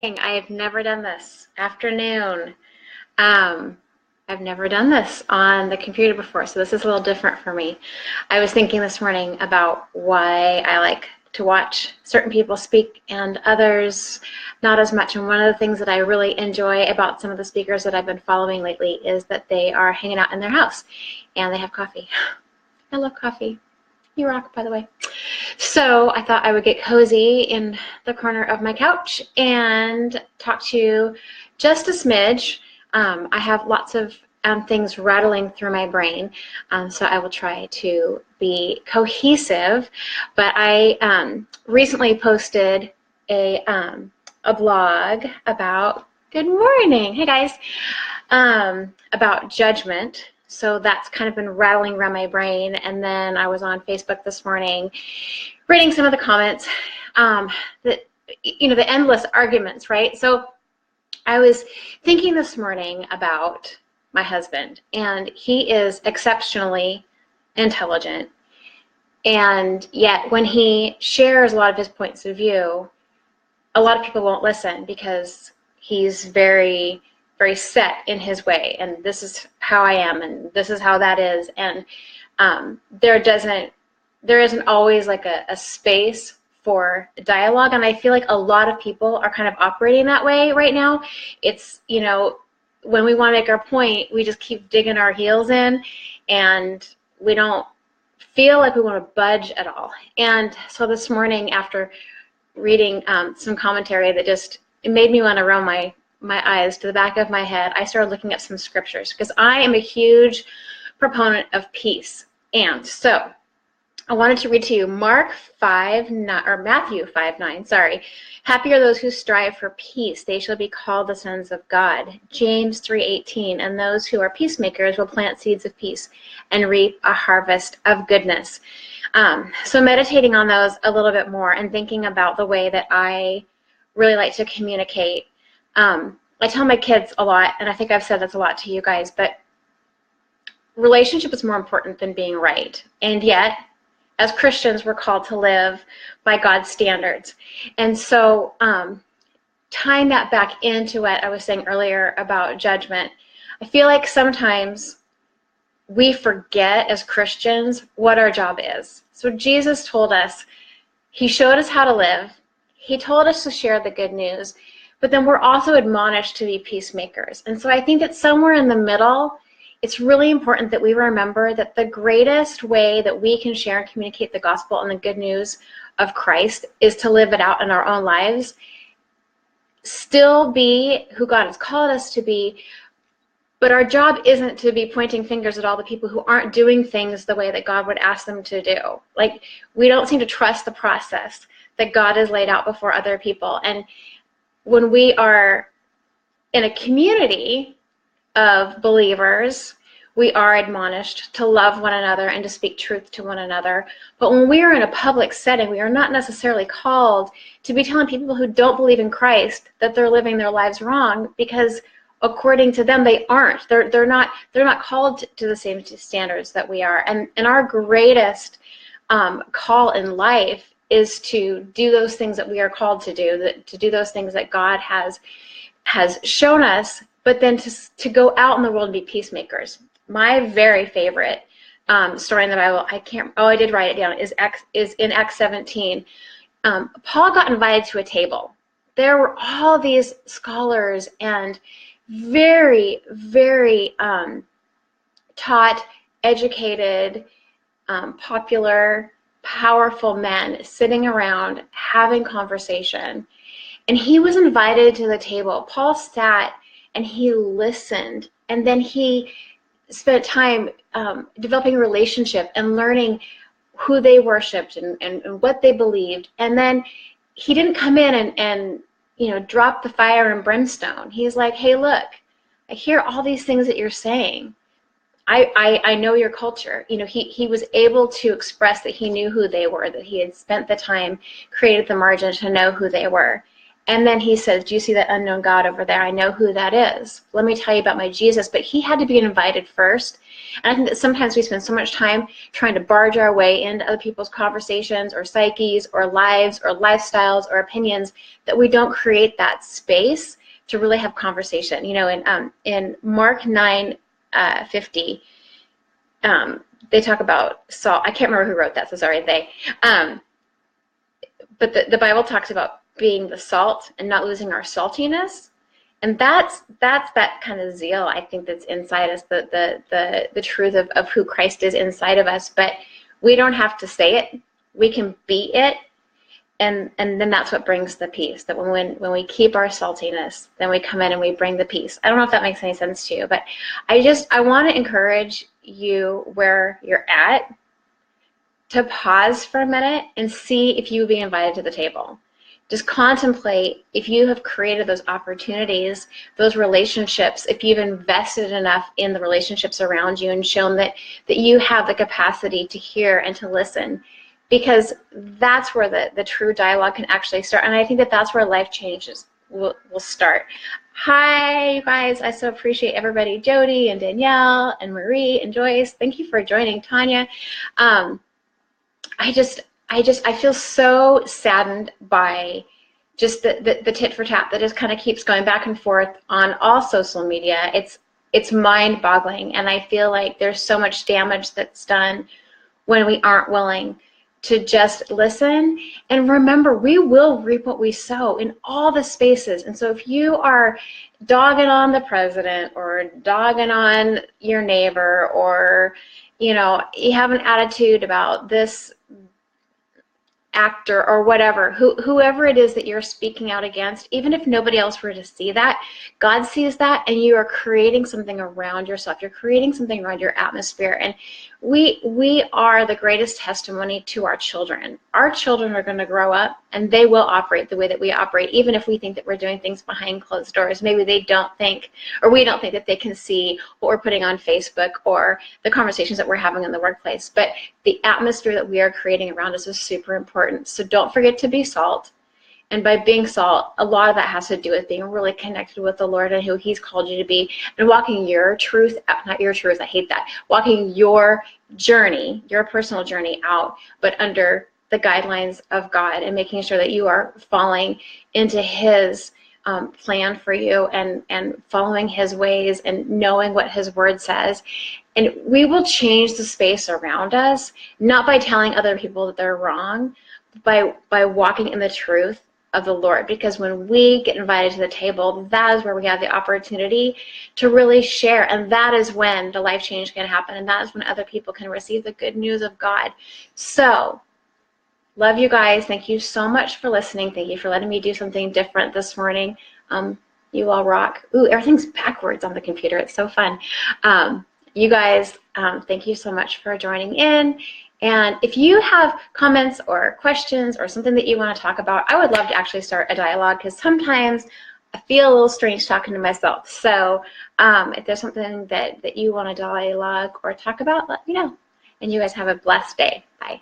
I've never done this. Afternoon. Um, I've never done this on the computer before, so this is a little different for me. I was thinking this morning about why I like to watch certain people speak and others not as much. And one of the things that I really enjoy about some of the speakers that I've been following lately is that they are hanging out in their house and they have coffee. I love coffee. You rock, by the way. So I thought I would get cozy in the corner of my couch and talk to you just a smidge. I have lots of things rattling through my brain, so I will try to be cohesive. But I recently posted a blog about, good morning, hey guys, about judgment. So that's kind of been rattling around my brain. And then I was on Facebook this morning reading some of the comments, that, the endless arguments, right? So I was thinking this morning about my husband, and he is exceptionally intelligent. And yet when he shares a lot of his points of view, a lot of people won't listen because he's very set in his way, and this is how I am, and this is how that is, and there isn't always like a space for dialogue, and I feel like a lot of people are kind of operating that way right now. It's, when we want to make our point, we just keep digging our heels in, and we don't feel like we want to budge at all. And so this morning, after reading some commentary that just, it made me want to roll my eyes to the back of my head, I started looking at some scriptures because I am a huge proponent of peace. And so I wanted to read to you Matthew 5:9, sorry. Happy are those who strive for peace, they shall be called the sons of God. James 3:18, and those who are peacemakers will plant seeds of peace and reap a harvest of goodness. So meditating on those a little bit more and thinking about the way that I really like to communicate. I tell my kids a lot, and I think I've said this a lot to you guys, but relationship is more important than being right. And yet, as Christians, we're called to live by God's standards. And so tying that back into what I was saying earlier about judgment, I feel like sometimes we forget as Christians what our job is. So Jesus told us, he showed us how to live. He told us to share the good news, but then we're also admonished to be peacemakers. And so I think that somewhere in the middle, it's really important that we remember that the greatest way that we can share and communicate the gospel and the good news of Christ is to live it out in our own lives, still be who God has called us to be, but our job isn't to be pointing fingers at all the people who aren't doing things the way that God would ask them to do. Like, we don't seem to trust the process that God has laid out before other people. And when we are in a community of believers, we are admonished to love one another and to speak truth to one another. But when we are in a public setting, we are not necessarily called to be telling people who don't believe in Christ that they're living their lives wrong, because according to them, they aren't. They're not called to the same standards that we are. And our greatest call in life is to do those things that we are called to do those things that God has shown us, but then to go out in the world and be peacemakers. My very favorite story in the Bible, I did write it down, is in Acts 17. Paul got invited to a table. There were all these scholars and very, very taught, educated, popular, powerful men sitting around having conversation. And he was invited to the table. Paul sat and he listened, and then he spent time developing a relationship and learning who they worshiped and what they believed. And then he didn't come in and drop the fire and brimstone. He's like, hey, look, I hear all these things that you're saying. I know your culture. He was able to express that he knew who they were, that he had spent the time, created the margin to know who they were. And then he says, do you see that unknown God over there? I know who that is. Let me tell you about my Jesus. But he had to be invited first. And I think that sometimes we spend so much time trying to barge our way into other people's conversations or psyches or lives or lifestyles or opinions that we don't create that space to really have conversation. You know, in Mark 9:50, they talk about salt. I can't remember who wrote that, so sorry, they. But the Bible talks about being the salt and not losing our saltiness. And that's that kind of zeal, I think, that's inside us, the truth of who Christ is inside of us. But we don't have to say it. We can be it. And then that's what brings the peace. That when we keep our saltiness, then we come in and we bring the peace. I don't know if that makes any sense to you, but I want to encourage you where you're at to pause for a minute and see if you would be invited to the table. Just contemplate if you have created those opportunities, those relationships, if you've invested enough in the relationships around you and shown that you have the capacity to hear and to listen, because that's where the true dialogue can actually start. And I think that that's where life changes will start. Hi, you guys. I so appreciate everybody. Jody and Danielle and Marie and Joyce. Thank you for joining. Tanya. I feel so saddened by just the tit for tat that just kind of keeps going back and forth on all social media. It's mind-boggling, and I feel like there's so much damage that's done when we aren't willing to just listen. And remember, we will reap what we sow in all the spaces. And so if you are dogging on the president or dogging on your neighbor, or you have an attitude about this actor or whatever, whoever it is that you're speaking out against, even if nobody else were to see that, God sees that, and you are creating something around yourself. You're creating something around your atmosphere. And we are the greatest testimony to our children. Our children are going to grow up and they will operate the way that we operate, even if we think that we're doing things behind closed doors. Maybe they don't think, or we don't think that they can see what we're putting on Facebook or the conversations that we're having in the workplace. But the atmosphere that we are creating around us is super important. So don't forget to be salt. And by being salt, a lot of that has to do with being really connected with the Lord and who he's called you to be, and walking your truth, not your truth, I hate that, walking your journey, your personal journey out, but under the guidelines of God, and making sure that you are falling into his plan for you, and following his ways and knowing what his word says. And we will change the space around us, not by telling other people that they're wrong, but by walking in the truth of the Lord. Because when we get invited to the table, that is where we have the opportunity to really share, and that is when the life change can happen, and that is when other people can receive the good news of God. So love you guys. Thank you so much for listening. Thank you for letting me do something different this morning. You all rock. Ooh, everything's backwards on the computer. It's so fun. You guys, thank you so much for joining in. And if you have comments or questions or something that you want to talk about, I would love to actually start a dialogue, because sometimes I feel a little strange talking to myself. So if there's something that you want to dialogue or talk about, let me know. And you guys have a blessed day. Bye.